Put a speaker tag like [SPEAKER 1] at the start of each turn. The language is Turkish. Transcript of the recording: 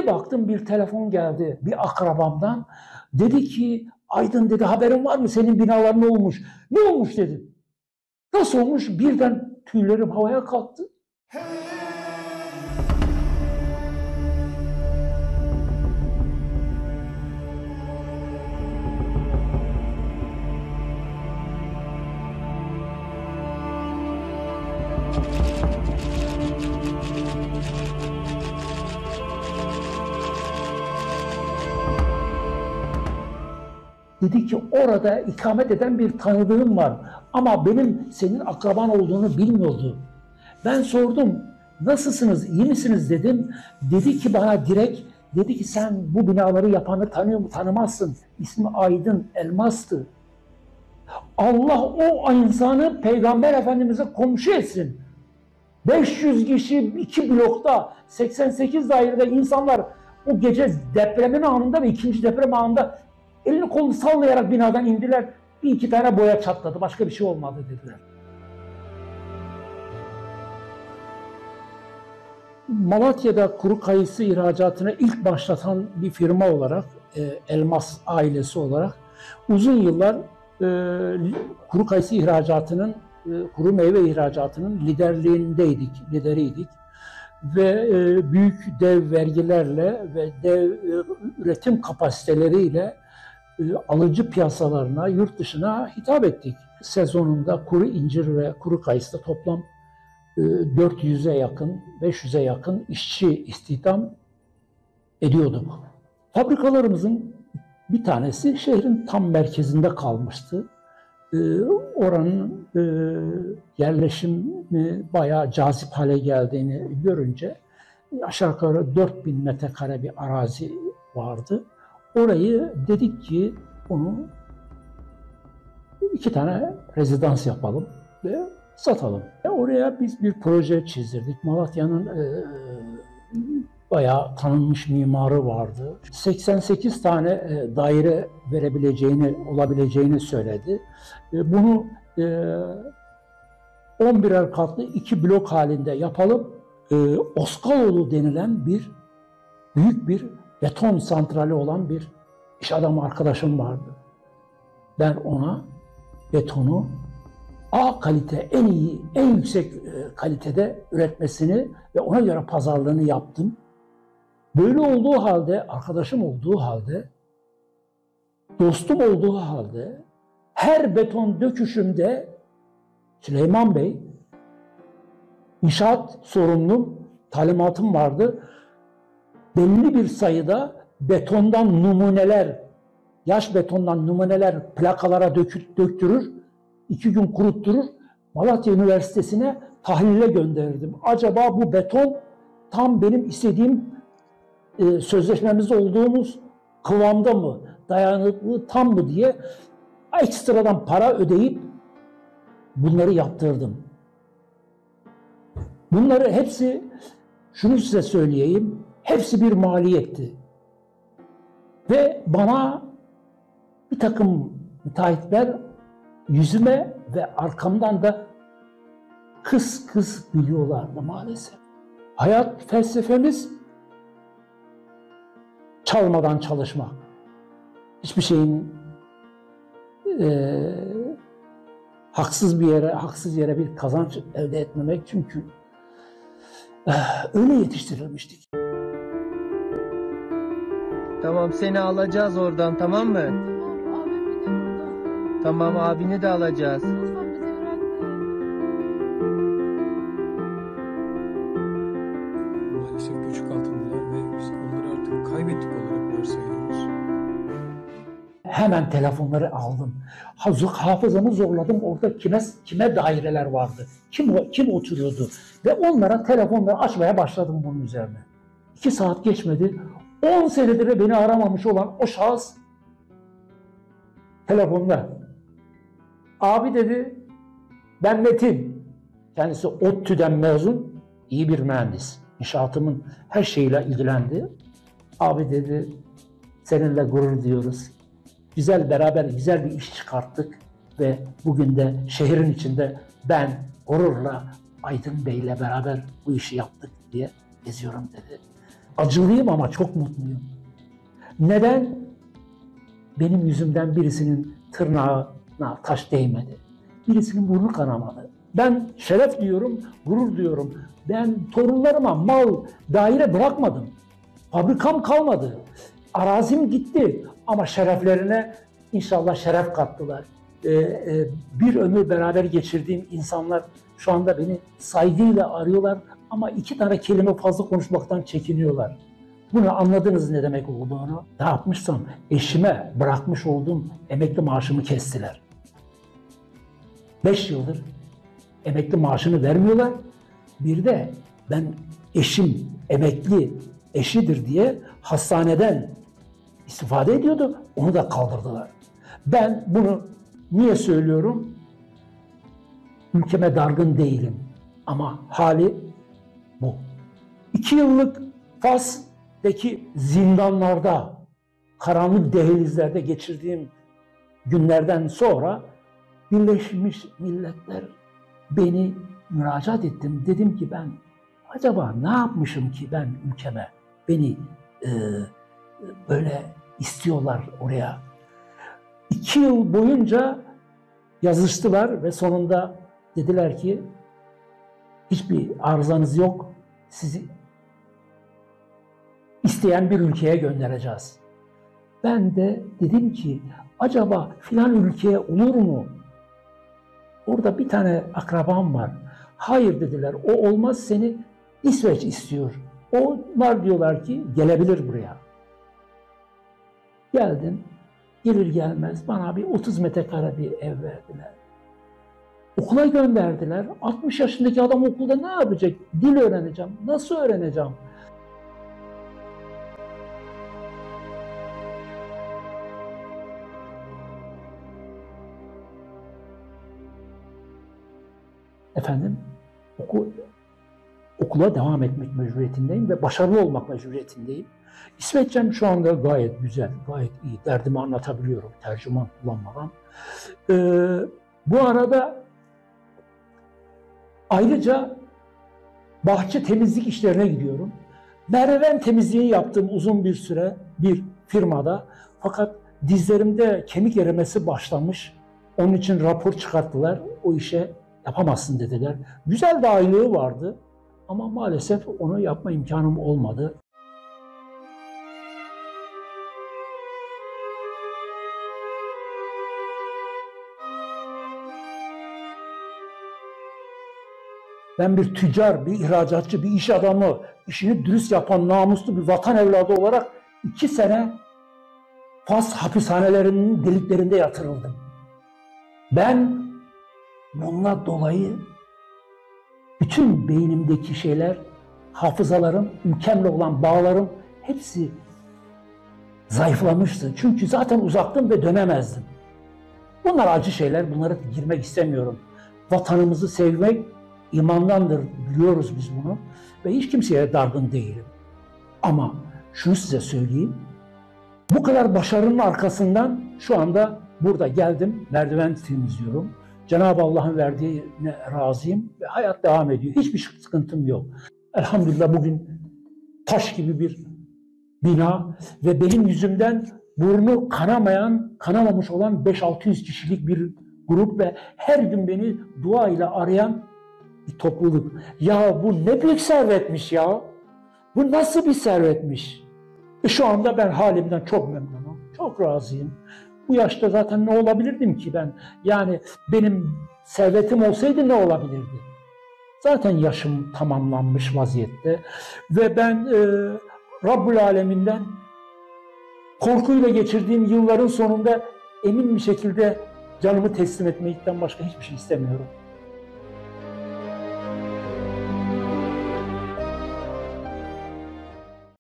[SPEAKER 1] Bir baktım bir telefon geldi bir akrabamdan. Dedi ki Aydın dedi haberin var mı senin binalar ne olmuş? Ne olmuş dedim. Nasıl olmuş? Birden tüylerim havaya kalktı. Dedi ki orada ikamet eden bir tanıdığım var ama benim senin akraban olduğunu bilmiyordu. Ben sordum, nasılsınız, iyi misiniz dedim. Dedi ki bana direkt, dedi ki sen bu binaları yapanı tanıyor mu, tanımazsın. İsmi Aydın Elmas'tı. Allah o insanı Peygamber Efendimiz'e komşu etsin. 500 kişi 2 blokta, 88 dairede insanlar o gece depremin anında ve ikinci deprem anında elini kolunu sallayarak binadan indiler. Bir iki tane boya çatladı. Başka bir şey olmadı dediler. Malatya'da kuru kayısı ihracatına ilk başlatan bir firma olarak, Elmas ailesi olarak uzun yıllar kuru kayısı ihracatının, kuru meyve ihracatının lideriydik. Ve büyük dev vergilerle ve dev üretim kapasiteleriyle alıcı piyasalarına, yurt dışına hitap ettik. Sezonunda kuru incir ve kuru kayısıda toplam 400'e yakın, 500'e yakın işçi istihdam ediyorduk. Fabrikalarımızın bir tanesi şehrin tam merkezinde kalmıştı. Oranın yerleşimi bayağı cazip hale geldiğini görünce aşağı yukarı 4000 metrekare bir arazi vardı. Orayı dedik ki onu 2 tane rezidans yapalım ve satalım. Oraya biz bir proje çizdirdik. Malatya'nın bayağı tanınmış mimarı vardı. 88 tane daire olabileceğini söyledi. Bunu 11'er katlı 2 blok halinde yapalım. Oskaloğlu denilen büyük bir beton santrali olan bir iş adamı arkadaşım vardı. Ben ona betonu A kalite, en iyi, en yüksek kalitede üretmesini ve ona göre pazarlığını yaptım. Böyle olduğu halde, arkadaşım olduğu halde, dostum olduğu halde, her beton döküşümde Süleyman Bey, inşaat sorumlum, talimatım vardı. Belli bir sayıda betondan numuneler, yaş betondan numuneler plakalara döktürür, 2 gün kurutturur, Malatya Üniversitesi'ne tahlile gönderirdim. Acaba bu beton tam benim istediğim sözleşmemizde olduğumuz kıvamda mı, dayanıklı tam mı diye ekstradan para ödeyip bunları yaptırdım. Bunları hepsi, şunu size söyleyeyim, hepsi bir maliyetti. Ve bana bir takım müteahhitler yüzüme ve arkamdan da kıs kıs gülüyorlardı maalesef. Hayat felsefemiz çalmadan çalışmak. Hiçbir şeyin haksız yere bir kazanç elde etmemek, çünkü öyle yetiştirilmiştik.
[SPEAKER 2] Tamam, seni alacağız oradan, tamam mı? Tamam, abini de alacağız.
[SPEAKER 3] Maalesef göçük altındalar ve biz onları artık kaybettik olarak varsayıyoruz.
[SPEAKER 1] Hemen telefonları aldım. Hafızamı zorladım. Orada kime daireler vardı, kim oturuyordu ve onlara telefonları açmaya başladım bunun üzerine. 2 saat geçmedi. 10 senedir beni aramamış olan o şahıs telefonda. Abi dedi, ben Metin. Kendisi ODTÜ'den mezun, iyi bir mühendis. İnşaatımın her şeyiyle ilgilendi. Abi dedi, seninle gurur duyuyoruz. Beraber güzel bir iş çıkarttık ve bugün de şehrin içinde ben gururla Aydın Bey'le beraber bu işi yaptık diye geziyorum dedi. Acılıyım ama çok mutluyum. Neden? Benim yüzümden birisinin tırnağına taş değmedi. Birisinin burnu kanamadı. Ben şeref diyorum, gurur diyorum. Ben torunlarıma mal, daire bırakmadım. Fabrikam kalmadı. Arazim gitti ama şereflerine inşallah şeref kattılar. Bir ömür beraber geçirdiğim insanlar şu anda beni saygıyla arıyorlar ama 2 tane kelime fazla konuşmaktan çekiniyorlar. Bunu anladınız ne demek olduğunu. Ne yapmışsam eşime bırakmış olduğum emekli maaşımı kestiler. 5 yıldır emekli maaşını vermiyorlar. Bir de ben eşim emekli eşidir diye hastaneden istifade ediyordu. Onu da kaldırdılar. Ben bunu niye söylüyorum? Ülkeme dargın değilim. Ama hali bu. 2 yıllık Fas'taki zindanlarda, karanlık dehlizlerde geçirdiğim günlerden sonra Birleşmiş Milletler beni müracaat ettim. Dedim ki ben acaba ne yapmışım ki ben ülkeme? Beni böyle istiyorlar oraya. 2 yıl boyunca yazıştılar ve sonunda dediler ki hiçbir arızanız yok. Sizi isteyen bir ülkeye göndereceğiz. Ben de dedim ki acaba filan ülkeye olur mu? Orada bir tane akrabam var. Hayır dediler, o olmaz, seni İsveç istiyor. Onlar diyorlar ki gelebilir buraya. Geldim, gelir gelmez bana bir 30 metrekare bir ev verdiler. Okula gönderdiler. 60 yaşındaki adam okulda ne yapacak? Dil öğreneceğim. Nasıl öğreneceğim? Efendim, okula devam etmek mecburiyetindeyim ve başarılı olmak mecburiyetindeyim. İsveççem şu anda gayet güzel, gayet iyi. Derdimi anlatabiliyorum, tercüman kullanmadan. Bu arada ayrıca bahçe temizlik işlerine gidiyorum. Merdiven temizliği yaptım uzun bir süre bir firmada. Fakat dizlerimde kemik erimesi başlamış. Onun için rapor çıkarttılar. O işe yapamazsın dediler. Güzel de aylığı vardı ama maalesef onu yapma imkanım olmadı. Ben bir tüccar, bir ihracatçı, bir iş adamı, işini dürüst yapan namuslu bir vatan evladı olarak 2 sene Fas hapishanelerinin deliklerinde yatırıldım. Ben bununla dolayı bütün beynimdeki şeyler, hafızalarım, ülkemle olan bağlarım hepsi zayıflamıştı. Çünkü zaten uzaktım ve dönemezdim. Bunlar acı şeyler, bunlara girmek istemiyorum. Vatanımızı sevmek imandandır, biliyoruz biz bunu. Ve hiç kimseye dargın değilim. Ama şunu size söyleyeyim. Bu kadar başarının arkasından şu anda burada geldim, merdiven temizliyorum. Cenab-ı Allah'ın verdiğine razıyım ve hayat devam ediyor. Hiçbir sıkıntım yok. Elhamdülillah bugün taş gibi bir bina ve benim yüzümden burnu kanamamış olan 500-600 kişilik bir grup ve her gün beni dua ile arayan bir topluluk. Ya bu ne büyük servetmiş ya. Bu nasıl bir servetmiş? Şu anda ben halimden çok memnunum. Çok razıyım. Bu yaşta zaten ne olabilirdim ki ben? Yani benim servetim olsaydı ne olabilirdi? Zaten yaşım tamamlanmış vaziyette. Ve ben Rabbül Alemin'den korkuyla geçirdiğim yılların sonunda emin bir şekilde canımı teslim etmekten başka hiçbir şey istemiyorum.